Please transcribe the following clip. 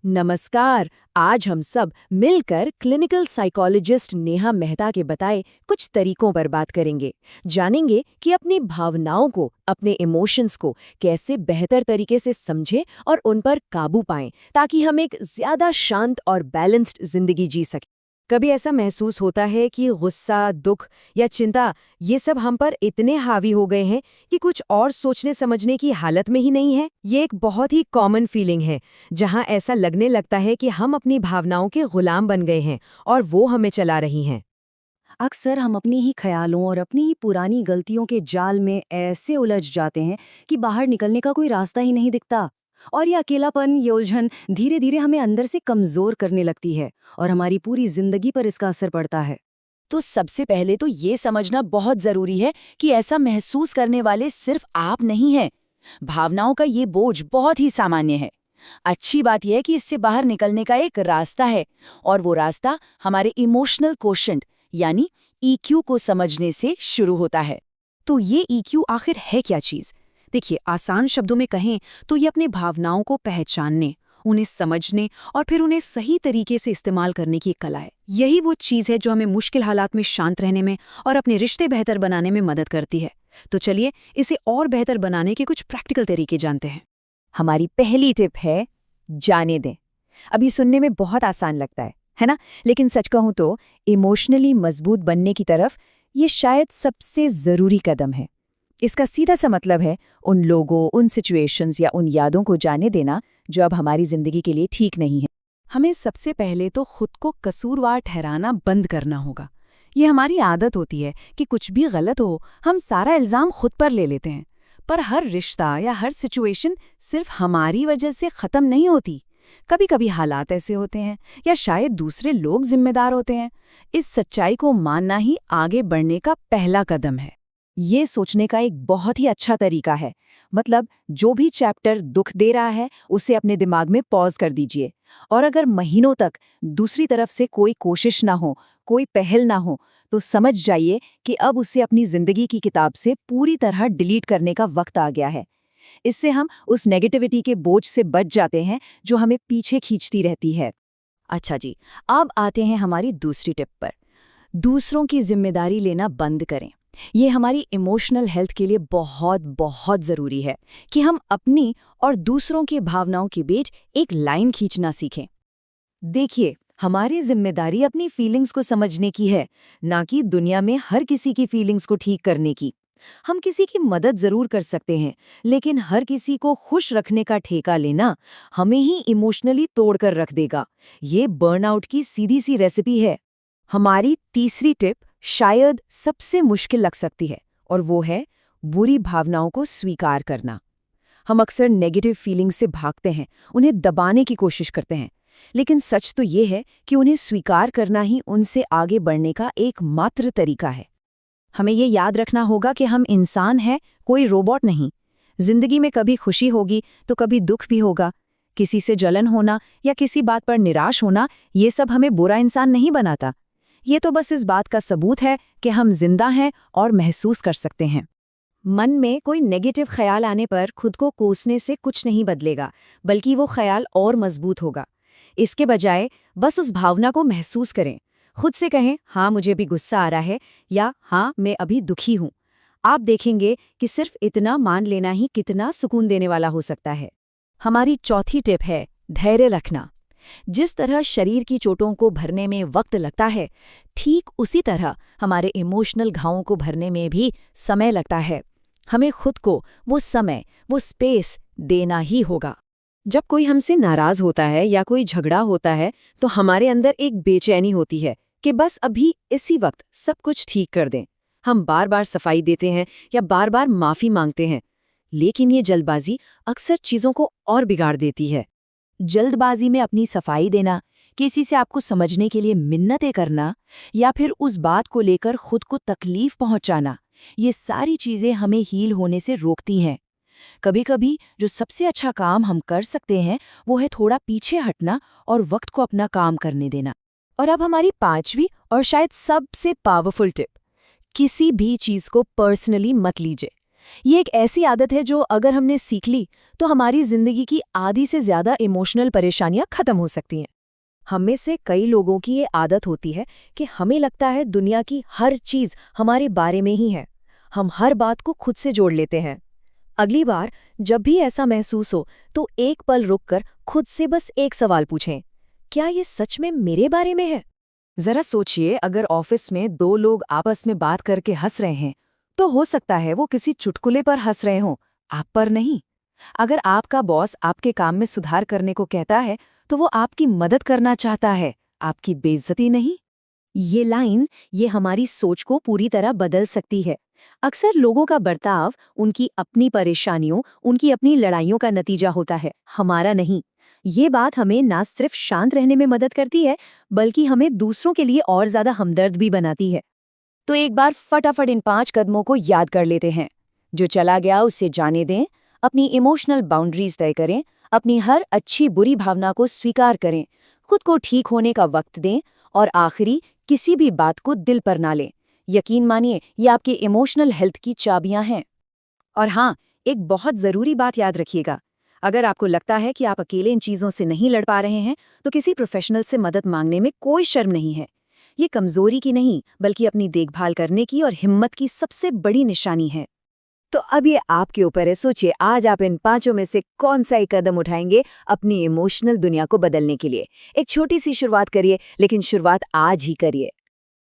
नमस्कार। आज हम सब मिलकर क्लिनिकल साइकोलॉजिस्ट नेहा मेहता के बताए कुछ तरीकों पर बात करेंगे। जानेंगे कि अपनी भावनाओं को, अपने इमोशंस को कैसे बेहतर तरीके से समझें और उन पर काबू पाएं, ताकि हम एक ज्यादा शांत और बैलेंस्ड जिंदगी जी सकें। कभी ऐसा महसूस होता है कि गुस्सा, दुख या चिंता ये सब हम पर इतने हावी हो गए हैं कि कुछ और सोचने समझने की हालत में ही नहीं है। ये एक बहुत ही कॉमन फीलिंग है, जहां ऐसा लगने लगता है कि हम अपनी भावनाओं के गुलाम बन गए हैं और वो हमें चला रही हैं। अक्सर हम अपनी ही ख्यालों और अपनी ही पुरानी गलतियों के जाल में ऐसे उलझ जाते हैं कि बाहर निकलने का कोई रास्ता ही नहीं दिखता। और ये अकेलापन, ये उलझन धीरे धीरे हमें अंदर से कमजोर करने लगती है और हमारी पूरी जिंदगी पर इसका असर पड़ता है। तो सबसे पहले तो ये समझना बहुत जरूरी है कि ऐसा महसूस करने वाले सिर्फ आप नहीं हैं। भावनाओं का ये बोझ बहुत ही सामान्य है। अच्छी बात यह है कि इससे बाहर निकलने का एक रास्ता है, और वो रास्ता हमारे इमोशनल कोशेंट यानी ईक्यू को समझने से शुरू होता है। तो ये ईक्यू आखिर है क्या चीज? देखिए, आसान शब्दों में कहें तो ये अपने भावनाओं को पहचानने, उन्हें समझने और फिर उन्हें सही तरीके से इस्तेमाल करने की एक कला है। यही वो चीज है जो हमें मुश्किल हालात में शांत रहने में और अपने रिश्ते बेहतर बनाने में मदद करती है। तो चलिए इसे और बेहतर बनाने के कुछ प्रैक्टिकल तरीके जानते हैं। हमारी पहली टिप है, जाने दें। अभी सुनने में बहुत आसान लगता है ना? लेकिन सच कहूं तो इमोशनली मजबूत बनने की तरफ ये शायद सबसे जरूरी कदम है। इसका सीधा सा मतलब है उन लोगों, उन सिचुएशंस या उन यादों को जाने देना जो अब हमारी जिंदगी के लिए ठीक नहीं है। हमें सबसे पहले तो खुद को कसूरवार ठहराना बंद करना होगा। ये हमारी आदत होती है कि कुछ भी गलत हो, हम सारा इल्जाम खुद पर ले लेते हैं। पर हर रिश्ता या हर सिचुएशन सिर्फ हमारी वजह से खत्म नहीं होती। कभी कभी हालात ऐसे होते हैं या शायद दूसरे लोग जिम्मेदार होते हैं। इस सच्चाई को मानना ही आगे बढ़ने का पहला कदम है। ये सोचने का एक बहुत ही अच्छा तरीका है। मतलब जो भी चैप्टर दुख दे रहा है उसे अपने दिमाग में पॉज कर दीजिए, और अगर महीनों तक दूसरी तरफ से कोई कोशिश ना हो, कोई पहल ना हो, तो समझ जाइए कि अब उसे अपनी जिंदगी की किताब से पूरी तरह डिलीट करने का वक्त आ गया है। इससे हम उस नेगेटिविटी के बोझ से बच जाते हैं जो हमें पीछे खींचती रहती है। अच्छा जी, अब आते हैं हमारी दूसरी टिप पर। दूसरों की जिम्मेदारी लेना बंद करें। ये हमारी इमोशनल हेल्थ के लिए बहुत बहुत ज़रूरी है कि हम अपनी और दूसरों की भावनाओं के बीच एक लाइन खींचना सीखें। देखिए, हमारी जिम्मेदारी अपनी फीलिंग्स को समझने की है, ना कि दुनिया में हर किसी की फीलिंग्स को ठीक करने की। हम किसी की मदद जरूर कर सकते हैं, लेकिन हर किसी को खुश रखने का ठेका लेना हमें ही इमोशनली तोड़कर रख देगा। ये बर्नआउट की सीधी सी रेसिपी है। हमारी तीसरी टिप शायद सबसे मुश्किल लग सकती है, और वो है बुरी भावनाओं को स्वीकार करना। हम अक्सर नेगेटिव फीलिंग्स से भागते हैं, उन्हें दबाने की कोशिश करते हैं, लेकिन सच तो ये है कि उन्हें स्वीकार करना ही उनसे आगे बढ़ने का एकमात्र तरीका है। हमें ये याद रखना होगा कि हम इंसान हैं, कोई रोबोट नहीं। जिंदगी में कभी खुशी होगी तो कभी दुख भी होगा। किसी से जलन होना या किसी बात पर निराश होना, ये सब हमें बुरा इंसान नहीं बनाता। ये तो बस इस बात का सबूत है कि हम जिंदा हैं और महसूस कर सकते हैं। मन में कोई नेगेटिव ख्याल आने पर खुद को कोसने से कुछ नहीं बदलेगा, बल्कि वो ख्याल और मजबूत होगा। इसके बजाय बस उस भावना को महसूस करें। खुद से कहें, हाँ मुझे भी गुस्सा आ रहा है, या हाँ मैं अभी दुखी हूँ। आप देखेंगे कि सिर्फ इतना मान लेना ही कितना सुकून देने वाला हो सकता है। हमारी चौथी टिप है धैर्य रखना। जिस तरह शरीर की चोटों को भरने में वक्त लगता है, ठीक उसी तरह हमारे इमोशनल घावों को भरने में भी समय लगता है। हमें खुद को वो समय, वो स्पेस देना ही होगा। जब कोई हमसे नाराज होता है या कोई झगड़ा होता है, तो हमारे अंदर एक बेचैनी होती है कि बस अभी इसी वक्त सब कुछ ठीक कर दें। हम बार बार सफाई देते हैं या बार बार माफी मांगते हैं, लेकिन ये जल्दबाजी अक्सर चीजों को और बिगाड़ देती है। जल्दबाजी में अपनी सफाई देना, किसी से आपको समझने के लिए मिन्नतें करना, या फिर उस बात को लेकर खुद को तकलीफ पहुंचाना, ये सारी चीजें हमें हील होने से रोकती हैं। कभी कभी जो सबसे अच्छा काम हम कर सकते हैं वो है थोड़ा पीछे हटना और वक्त को अपना काम करने देना। और अब हमारी पांचवी और शायद सबसे पावरफुल टिप, किसी भी चीज को पर्सनली मत लीजिए। ये एक ऐसी आदत है जो अगर हमने सीख ली तो हमारी जिंदगी की आधी से ज्यादा इमोशनल परेशानियां खत्म हो सकती हैं। हम में से कई लोगों की ये आदत होती है कि हमें लगता है दुनिया की हर चीज हमारे बारे में ही है। हम हर बात को खुद से जोड़ लेते हैं। अगली बार जब भी ऐसा महसूस हो तो एक पल रुककर खुद से बस एक सवाल पूछें, क्या ये सच में मेरे बारे में है? जरा सोचिए, अगर ऑफिस में दो लोग आपस में बात करके हंस रहे हैं तो हो सकता है वो किसी चुटकुले पर हंस रहे हों, आप पर नहीं। अगर आपका बॉस आपके काम में सुधार करने को कहता है तो वो आपकी मदद करना चाहता है, आपकी बेइज्जती नहीं। ये लाइन, ये हमारी सोच को पूरी तरह बदल सकती है। अक्सर लोगों का बर्ताव उनकी अपनी परेशानियों, उनकी अपनी लड़ाइयों का नतीजा होता है, हमारा नहीं। ये बात हमें ना सिर्फ शांत रहने में मदद करती है, बल्कि हमें दूसरों के लिए और ज्यादा हमदर्द भी बनाती है। तो एक बार फटाफट इन 5 कदमों को याद कर लेते हैं। जो चला गया उसे जाने दें, अपनी इमोशनल बाउंड्रीज तय करें, अपनी हर अच्छी बुरी भावना को स्वीकार करें, खुद को ठीक होने का वक्त दें, और आखिरी, किसी भी बात को दिल पर ना लें। यकीन मानिए, ये आपके इमोशनल हेल्थ की चाबियां हैं। और हाँ, एक बहुत ज़रूरी बात याद रखिएगा। अगर आपको लगता है कि आप अकेले इन चीज़ों से नहीं लड़ पा रहे हैं, तो किसी प्रोफेशनल से मदद मांगने में कोई शर्म नहीं है। ये कमज़ोरी की नहीं, बल्कि अपनी देखभाल करने की और हिम्मत की सबसे बड़ी निशानी है। तो अब ये आपके ऊपर है, सोचिए आज आप इन 5 में से कौन सा एक कदम उठाएंगे अपनी इमोशनल दुनिया को बदलने के लिए। एक छोटी सी शुरुआत करिए, लेकिन शुरुआत आज ही करिए।